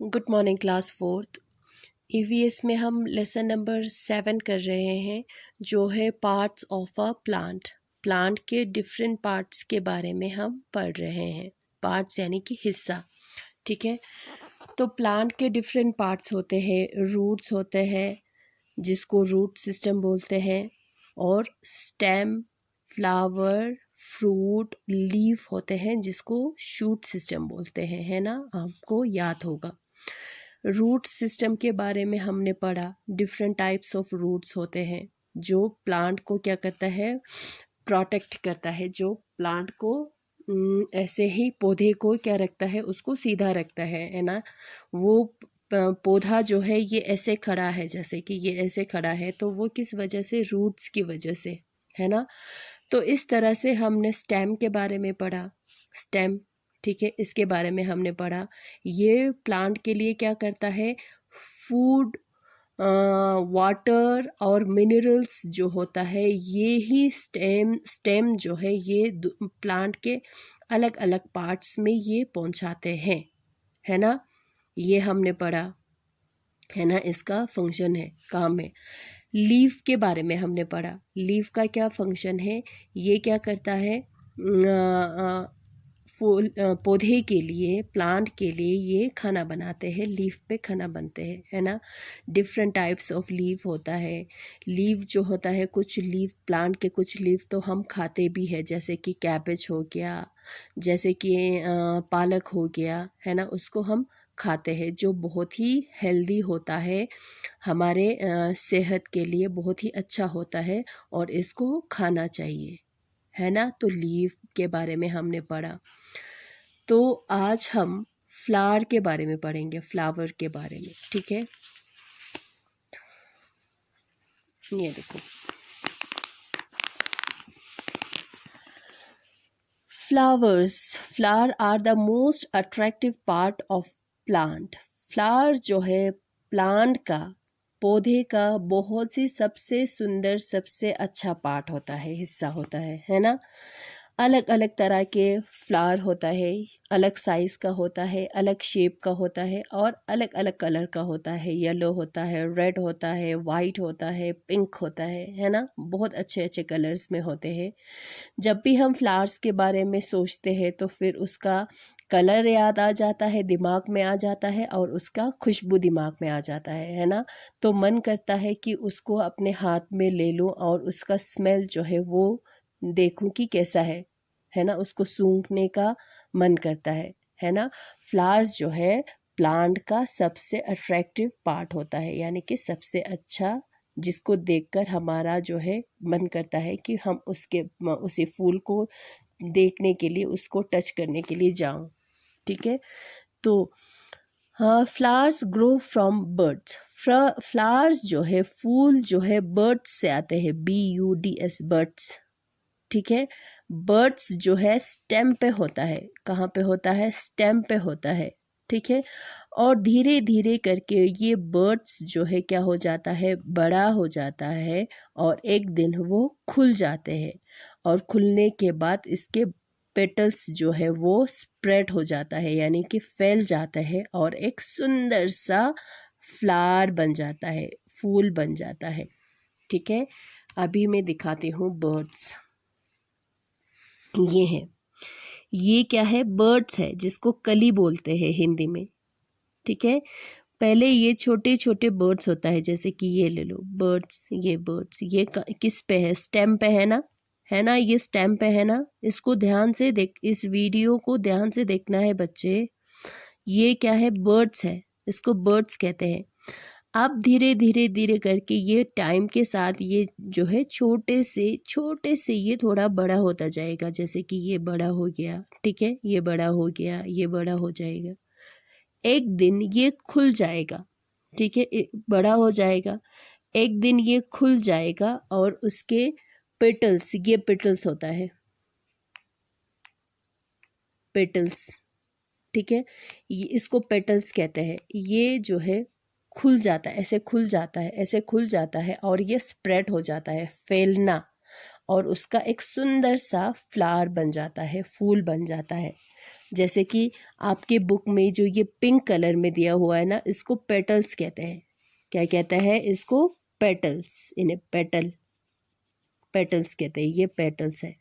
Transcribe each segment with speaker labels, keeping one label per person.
Speaker 1: Good morning class fourth. EVS में हम lesson number 7 कर रहे हैं, जो है parts of a plant. Plant के डिफरेंट पार्ट्स के बारे में हम पढ़ रहे हैं। पार्ट्स यानी कि हिस्सा, ठीक है। तो प्लांट के डिफरेंट पार्ट्स होते हैं। रूट्स होते हैं जिसको रूट सिस्टम बोलते हैं, और स्टेम, फ्लावर, फ्रूट, लीफ होते हैं जिसको शूट सिस्टम बोलते हैं, है ना, आपको याद होगा। रूट सिस्टम के बारे में हमने पढ़ा। डिफरेंट टाइप्स ऑफ रूट्स होते हैं जो प्लांट को क्या करता है, प्रोटेक्ट करता है, जो प्लांट को ऐसे ही पौधे को क्या रखता है, उसको सीधा रखता है ना। वो पौधा जो है ये ऐसे खड़ा है, जैसे कि ये ऐसे खड़ा है, तो वो किस वजह से, रूट्स की वजह से, है ना। तो इस तरह से हमने स्टेम के बारे में पढ़ा। स्टेम, ठीक है, इसके बारे में हमने पढ़ा। ये प्लांट के लिए क्या करता है, फूड, वाटर और मिनरल्स जो होता है, ये ही स्टेम जो है ये प्लांट के अलग अलग पार्ट्स में ये पहुंचाते हैं, है ना। ये हमने पढ़ा, है ना, इसका फंक्शन है, काम है। लीफ के बारे में हमने पढ़ा। लीफ का क्या फंक्शन है, ये क्या करता है, फूल, पौधे के लिए, प्लांट के लिए ये खाना बनाते हैं, लीफ पे खाना बनते हैं, है ना। डिफरेंट टाइप्स ऑफ लीफ होता है। लीफ जो होता है, कुछ लीफ, प्लांट के कुछ लीफ तो हम खाते भी है, जैसे कि कैबेज हो गया, जैसे कि पालक हो गया, है ना, उसको हम खाते हैं, जो बहुत ही हेल्दी होता है, हमारे सेहत के लिए बहुत ही अच्छा होता है, और इसको खाना चाहिए, है ना। तो लीफ के बारे में हमने पढ़ा। तो आज हम फ्लावर के बारे में पढ़ेंगे, फ्लावर के बारे में, ठीक है। ये देखो, flowers. Flower are the most attractive part of plant. Flower जो है प्लांट का, पौधे का बहुत ही सबसे सुंदर, सबसे अच्छा पार्ट होता है, हिस्सा होता है ना। अलग अलग तरह के फ्लावर होता है, अलग साइज़ का होता है, अलग शेप का होता है, और अलग अलग कलर का होता है। येलो होता है, रेड होता है, वाइट होता है, पिंक होता है ना। बहुत अच्छे अच्छे कलर्स में होते हैं। जब भी हम फ्लावर्स के बारे में सोचते हैं तो फिर उसका कलर याद आ जाता है, दिमाग में आ जाता है, और उसका खुशबू दिमाग में आ जाता है ना। तो मन करता है कि उसको अपने हाथ में ले लूं और उसका स्मेल जो है वो देखूं कि कैसा है ना, उसको सूंघने का मन करता है ना। फ्लावर्स जो है प्लांट का सबसे अट्रैक्टिव पार्ट होता है, यानी कि सबसे अच्छा, जिसको देखकर हमारा जो है मन करता है कि हम उसी फूल को देखने के लिए, उसको टच करने के लिए जाऊं, ठीक है। तो हाँ, flowers grow from birds. Flowers जो है, फूल जो है, बर्ड्स से आते हैं, BUDS, बर्ड्स, ठीक है। बर्ड्स जो है स्टेम पे होता है, कहाँ पे होता है, स्टेम पे होता है, ठीक है। और धीरे धीरे करके ये बर्ड्स जो है क्या हो जाता है, बड़ा हो जाता है, और एक दिन वो खुल जाते हैं, और खुलने के बाद इसके पेटल्स जो है वो स्प्रेड हो जाता है, यानी कि फैल जाता है, और एक सुंदर सा फ्लावर बन जाता है, फूल बन जाता है, ठीक है। अभी मैं दिखाती हूँ बर्ड्स। ये है, ये क्या है, बर्ड्स है, जिसको कली बोलते हैं हिंदी में, ठीक है। पहले ये छोटे छोटे बर्ड्स होता है, जैसे कि ये ले लो बर्ड्स, ये बर्ड्स, ये किस पे है, स्टेम पे है ना, ये स्टेम पे है ना। इसको ध्यान से देख, इस वीडियो को ध्यान से देखना है बच्चे। ये क्या है, बर्ड्स है, इसको बर्ड्स कहते हैं। अब धीरे धीरे धीरे करके ये टाइम के साथ ये जो है छोटे से ये थोड़ा बड़ा होता जाएगा, जैसे कि ये बड़ा हो गया, ठीक है, ये बड़ा हो गया, ये बड़ा हो जाएगा। एक दिन ये खुल जाएगा, ठीक है, बड़ा हो जाएगा, एक दिन ये खुल जाएगा, और उसके पेटल्स, ये पेटल्स होता है, पेटल्स, ठीक है, ये इसको पेटल्स कहते हैं। ये जो है खुल जाता है, ऐसे खुल जाता है, ऐसे खुल जाता है, और ये स्प्रेड हो जाता है, फैलना, और उसका एक सुंदर सा फ्लावर बन जाता है, फूल बन जाता है। जैसे कि आपके बुक में जो ये पिंक कलर में दिया हुआ है ना, इसको पेटल्स कहते हैं। क्या कहते हैं इसको? पेटल्स। इन्हें पेटल्स कहते हैं। ये पेटल्स है,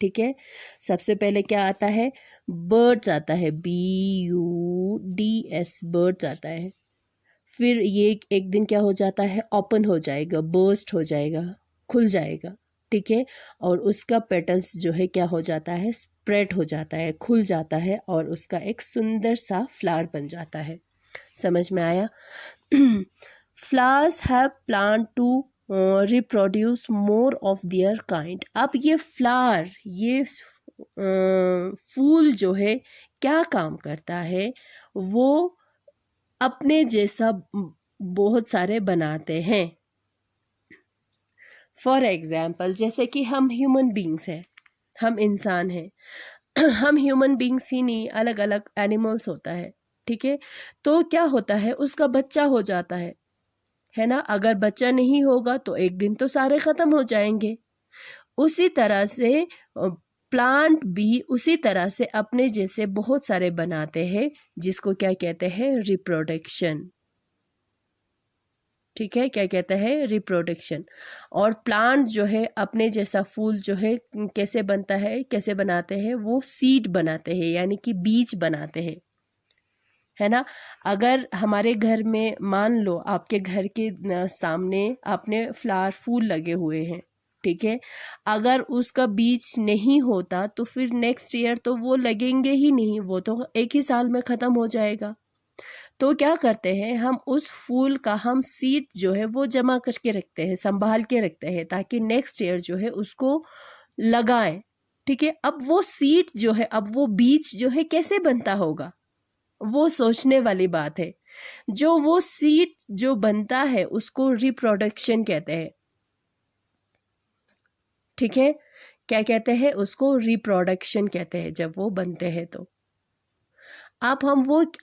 Speaker 1: ठीक है। सबसे पहले क्या आता है? बर्ड्स आता है, BUDS, बर्ड्स आता है। फिर ये एक दिन क्या हो जाता है? ओपन हो जाएगा, बर्स्ट हो जाएगा, खुल जाएगा, ठीक है। और उसका पेटल्स जो है क्या हो जाता है? स्प्रेड हो जाता है, खुल जाता है, और उसका एक सुंदर सा फ्लावर बन जाता है। समझ में आया? Flowers have plant to reproduce more of their kind. अब ये फ्लावर, ये फूल जो है क्या काम करता है? वो अपने जैसा बहुत सारे बनाते हैं। फॉर एग्जाम्पल, जैसे कि हम ह्यूमन बींग्स हैं, हम इंसान हैं। हम ह्यूमन बींग्स ही नहीं, अलग अलग एनिमल्स होता है, ठीक है। तो क्या होता है? उसका बच्चा हो जाता है ना। अगर बच्चा नहीं होगा तो एक दिन तो सारे ख़त्म हो जाएंगे। उसी तरह से प्लांट भी उसी तरह से अपने जैसे बहुत सारे बनाते हैं, जिसको क्या कहते हैं? रिप्रोडक्शन, ठीक है। क्या कहते हैं? रिप्रोडक्शन। और प्लांट जो है अपने जैसा फूल जो है कैसे बनता है, कैसे बनाते हैं? वो सीड बनाते हैं, यानी कि बीज बनाते हैं, है ना। अगर हमारे घर में मान लो आपके घर के सामने आपने फ्लावर फूल लगे हुए हैं, ठीक है। अगर उसका बीज नहीं होता तो फिर नेक्स्ट ईयर तो वो लगेंगे ही नहीं, वो तो एक ही साल में ख़त्म हो जाएगा। तो क्या करते हैं हम? उस फूल का हम सीड जो है वो जमा करके रखते हैं, संभाल के रखते हैं, ताकि नेक्स्ट ईयर जो है उसको लगाएं, ठीक है। अब वो सीड जो है, अब वो बीज जो है कैसे बनता होगा? वो सोचने वाली बात है। जो वो सीड जो बनता है उसको रिप्रोडक्शन कहते हैं, ठीक है। क्या कहते हैं उसको? रिप्रोडक्शन कहते हैं जब वो बनते हैं तो। अब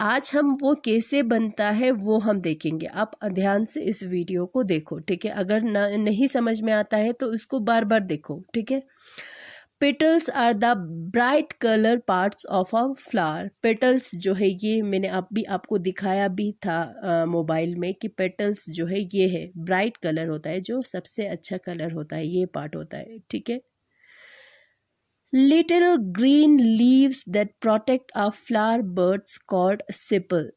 Speaker 1: आज हम वो कैसे बनता है वो हम देखेंगे। आप ध्यान से इस वीडियो को देखो, ठीक है। अगर नहीं समझ में आता है तो इसको बार बार देखो, ठीक है। Petals are the bright colour parts of a flower. Petals जो है ये मैंने अभी आपको दिखाया भी था मोबाइल में, कि पेटल्स जो है ये है ब्राइट कलर होता है, जो सबसे अच्छा कलर होता है, ये पार्ट होता है, ठीक है। Little green leaves that protect a flower buds called sepal।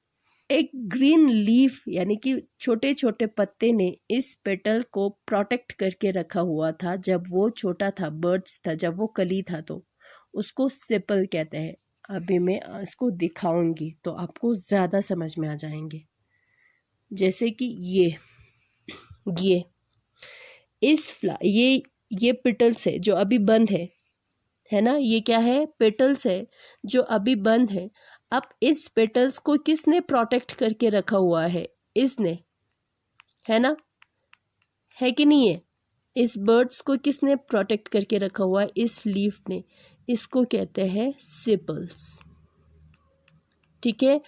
Speaker 1: एक ग्रीन लीफ यानी कि छोटे छोटे पत्ते ने इस पेटल को प्रोटेक्ट करके रखा हुआ था जब वो छोटा था, बर्ड्स था, जब वो कली था, तो उसको सेपल कहते हैं। अभी मैं इसको दिखाऊंगी तो आपको ज़्यादा समझ में आ जाएंगे। जैसे कि ये इस ये पेटल्स है जो अभी बंद है ना। ये क्या है? पेटल्स है जो अभी बंद है। अब इस पेटल्स को किसने प्रोटेक्ट करके रखा हुआ है? इसने, है ना, है कि नहीं है? इस बर्ड्स को किसने प्रोटेक्ट करके रखा हुआ है? इस लीफ ने। इसको कहते हैं सेपल्स, ठीक है।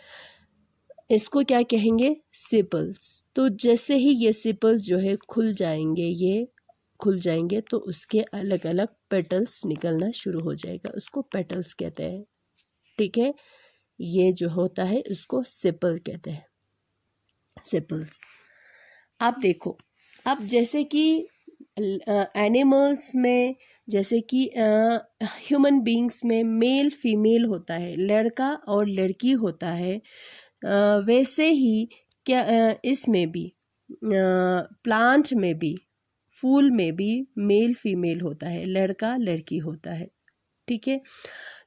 Speaker 1: इसको क्या कहेंगे? सेपल्स। तो जैसे ही ये सेपल्स जो है खुल जाएंगे तो उसके अलग अलग पेटल्स निकलना शुरू हो जाएगा, उसको पेटल्स कहते हैं, ठीक है। ये जो होता है इसको सेपल कहते हैं, सेपल्स। आप देखो, अब जैसे कि एनिमल्स में, जैसे कि ह्यूमन बींग्स में मेल फीमेल होता है, लड़का और लड़की होता है, वैसे ही क्या इसमें भी, प्लांट में भी, फूल में भी मेल फीमेल होता है, लड़का लड़की होता है, ठीक है।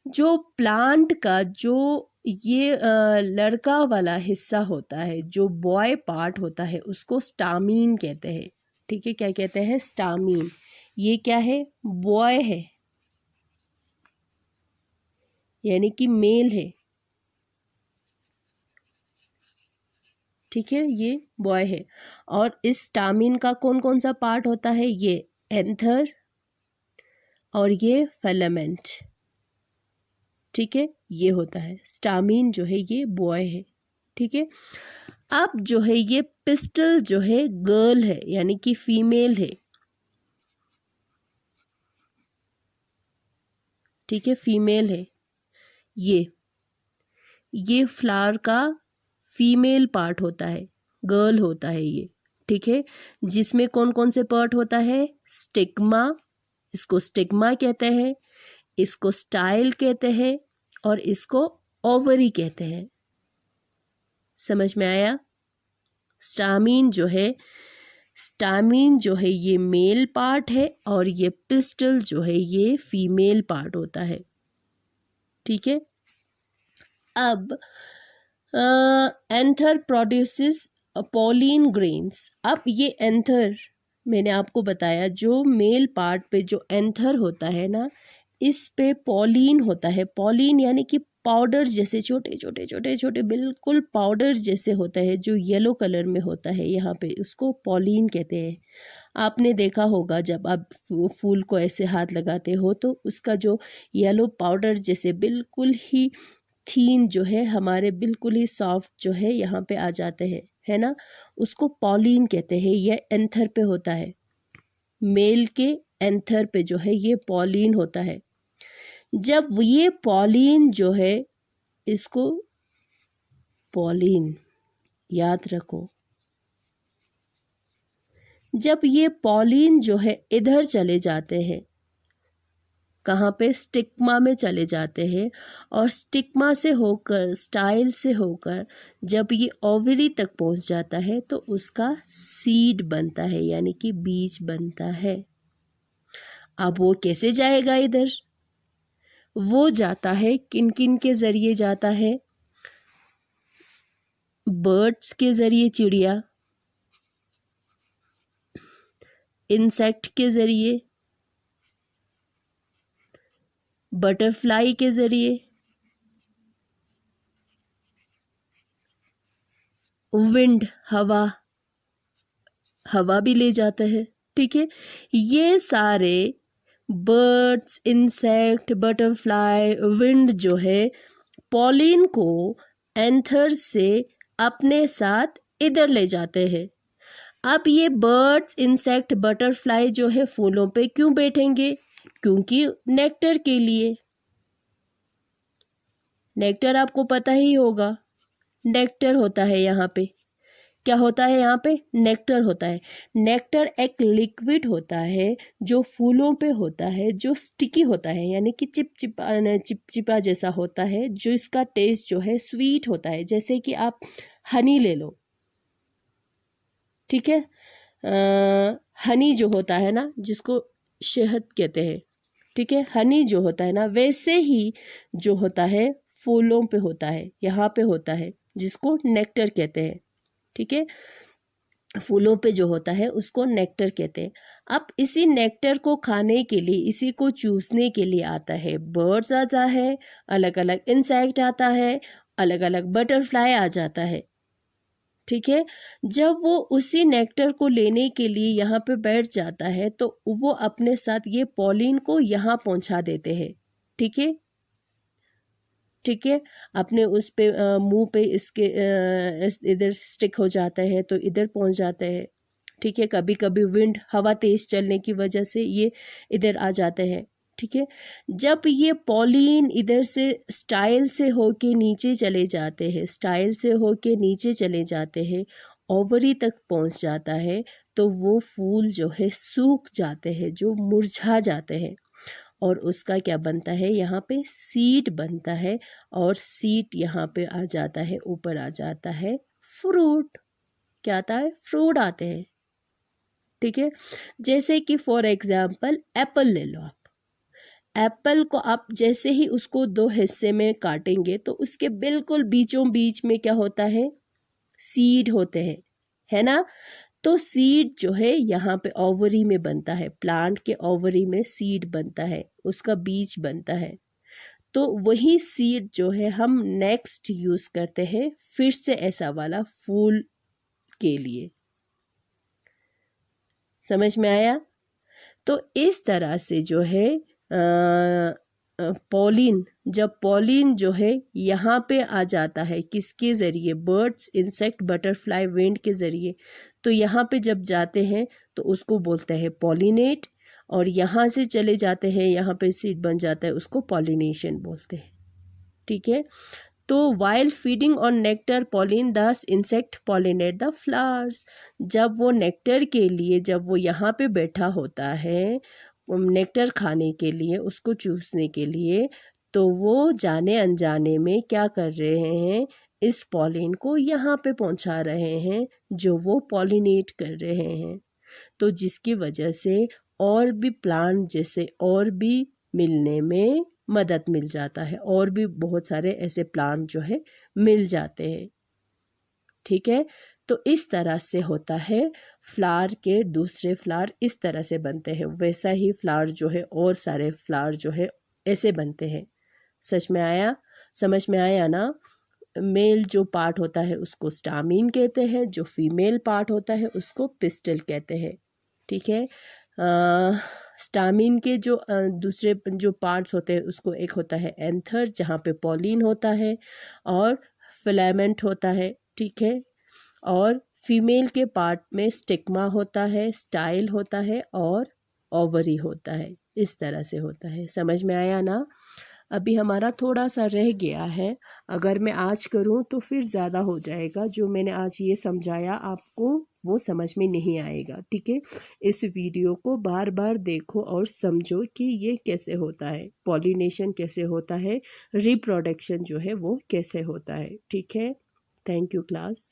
Speaker 1: जो प्लांट का जो ये लड़का वाला हिस्सा होता है, जो बॉय पार्ट होता है, उसको स्टामीन कहते हैं, ठीक है। क्या कहते हैं? स्टामीन। ये क्या है? बॉय है, यानी कि मेल है, ठीक है। ये बॉय है। और इस स्टामीन का कौन कौन सा पार्ट होता है? ये एंथर और ये फिलामेंट, ठीक है। ये होता है स्टामीन जो है, ये बॉय है, ठीक है। अब जो है ये पिस्टल जो है गर्ल है, यानी कि फीमेल है, ठीक है, फीमेल है। ये ये फ्लावर का फीमेल पार्ट होता है, गर्ल होता है ये, ठीक है। जिसमें कौन कौन से पार्ट होता है? स्टिग्मा, इसको स्टिग्मा कहते हैं, इसको स्टाइल कहते हैं और इसको ओवरी कहते हैं। समझ में आया? स्टामिन जो है ये मेल पार्ट है और ये पिस्टल जो है ये फीमेल पार्ट होता है, ठीक है। अब एंथर प्रोड्यूसेस पॉलिन ग्रेन्स। अब ये एंथर मैंने आपको बताया, जो मेल पार्ट पे जो एंथर होता है ना, इस पे पॉलिन होता है। पॉलिन यानी कि पाउडर जैसे छोटे छोटे छोटे छोटे बिल्कुल पाउडर जैसे होता है, जो येलो कलर में होता है यहाँ पे, उसको पॉलिन कहते हैं। आपने देखा होगा जब आप फूल को ऐसे हाथ लगाते हो तो उसका जो येलो पाउडर जैसे बिल्कुल ही थीन जो है, हमारे बिल्कुल ही सॉफ्ट जो है यहाँ पे आ जाते हैं, है ना, उसको पॉलिन कहते हैं। ये एंथर पे होता है, मेल के एंथर पे जो है ये पॉलिन होता है। जब ये पॉलिन जो है, इसको पॉलिन याद रखो, जब ये पॉलिन जो है इधर चले जाते हैं, कहाँ पे? स्टिग्मा में चले जाते हैं, और स्टिग्मा से होकर, स्टाइल से होकर जब ये ओवरी तक पहुँच जाता है तो उसका सीड बनता है, यानी कि बीज बनता है। अब वो कैसे जाएगा इधर? वो जाता है, किन किन के ज़रिए जाता है? बर्ड्स के ज़रिए, चिड़िया, इंसेक्ट के ज़रिए, बटरफ्लाई के ज़रिए, विंड, हवा भी ले जाता है, ठीक है। ये सारे बर्ड्स, इंसेक्ट, बटरफ्लाई, विंड जो है पॉलिन को एंथर से अपने साथ इधर ले जाते हैं। अब ये बर्ड्स, इंसेक्ट, बटरफ्लाई जो है फूलों पे क्यों बैठेंगे? क्योंकि नेक्टर के लिए। नेक्टर आपको पता ही होगा, नेक्टर होता है यहाँ पे। क्या होता है यहाँ पे? नेक्टर होता है। नेक्टर एक लिक्विड होता है जो फूलों पे होता है, जो स्टिकी होता है, यानी कि चिपचिपा जैसा होता है, जो इसका टेस्ट जो है स्वीट होता है। जैसे कि आप हनी ले लो, ठीक है। हनी जो होता है ना, जिसको शहद कहते हैं, ठीक है, हनी जो होता है ना, वैसे ही जो होता है फूलों पे होता है, यहाँ पे होता है, जिसको नेक्टर कहते हैं, ठीक है। फूलों पे जो होता है उसको नेक्टर कहते हैं। अब इसी नेक्टर को खाने के लिए, इसी को चूसने के लिए आता है बर्ड्स, आता है अलग अलग इंसेक्ट, आता है अलग अलग बटरफ्लाई आ जाता है, ठीक है। जब वो उसी नेक्टर को लेने के लिए यहाँ पे बैठ जाता है तो वो अपने साथ ये पॉलिन को यहाँ पहुँचा देते हैं, ठीक है, ठीक है। अपने उस पे मुंह पे इसके इधर स्टिक हो जाता है तो इधर पहुंच जाते हैं, ठीक है। कभी कभी विंड, हवा तेज चलने की वजह से ये इधर आ जाते हैं, ठीक है। जब ये पॉलिन इधर से स्टाइल से होके नीचे चले जाते हैं, स्टाइल से होके नीचे चले जाते हैं, ओवरी तक पहुंच जाता है, तो वो फूल जो है सूख जाते हैं, जो मुरझा जाते हैं, और उसका क्या बनता है? यहाँ पे सीड बनता है, और सीड यहाँ पे आ जाता है, ऊपर आ जाता है फ्रूट। क्या आता है? फ्रूट आते हैं, ठीक है। जैसे कि फॉर एग्जाम्पल एप्पल ले लो आप। एप्पल को आप जैसे ही उसको दो हिस्से में काटेंगे तो उसके बिल्कुल बीचों बीच में क्या होता है? सीड होते हैं, है ना। तो सीड जो है यहाँ पे ओवरी में बनता है, प्लांट के ओवरी में सीड बनता है, उसका बीज बनता है। तो वही सीड जो है हम नेक्स्ट यूज करते हैं फिर से ऐसा वाला फूल के लिए। समझ में आया? तो इस तरह से जो है पॉलिन, जब पॉलिन जो है यहाँ पे आ जाता है, किसके ज़रिए? बर्ड्स, इंसेक्ट, बटरफ्लाई, विंड के ज़रिए। तो यहाँ पे जब जाते हैं तो उसको बोलते हैं पॉलिनेट, और यहाँ से चले जाते हैं, यहाँ पे सीड बन जाता है, उसको पॉलिनेशन बोलते हैं, ठीक है। तो while feeding on nectar pollen this insect pollinate the flowers. जब वो नेक्टर के लिए, जब वो यहाँ पे बैठा होता है नेक्टर खाने के लिए, उसको चूसने के लिए, तो वो जाने अनजाने में क्या कर रहे हैं, इस पॉलिन को यहाँ पे पहुँचा रहे हैं जो वो पॉलिनेट कर रहे हैं। तो जिसकी वजह से और भी प्लांट जैसे और भी मिलने में मदद मिल जाता है, और भी बहुत सारे ऐसे प्लांट जो है मिल जाते हैं। ठीक है, तो इस तरह से होता है। फ्लावर के दूसरे फ्लावर इस तरह से बनते हैं, वैसा ही फ्लावर जो है और सारे फ्लावर जो है ऐसे बनते हैं। समझ में आया ना। मेल जो पार्ट होता है उसको स्टामिन कहते हैं, जो फीमेल पार्ट होता है उसको पिस्टल कहते हैं। ठीक है, स्टामिन के जो दूसरे जो पार्ट्स होते हैं उसको एक होता है एंथर जहाँ पे पॉलिन होता है और फिलामेंट होता है। ठीक है, और फीमेल के पार्ट में स्टिग्मा होता है, स्टाइल होता है और ओवरी होता है। इस तरह से होता है। समझ में आया ना। अभी हमारा थोड़ा सा रह गया है, अगर मैं आज करूं तो फिर ज़्यादा हो जाएगा। जो मैंने आज ये समझाया आपको वो समझ में नहीं आएगा। ठीक है, इस वीडियो को बार बार देखो और समझो कि ये कैसे होता है, पॉलिनेशन कैसे होता है, रिप्रोडक्शन जो है वो कैसे होता है। ठीक है, थैंक यू क्लास।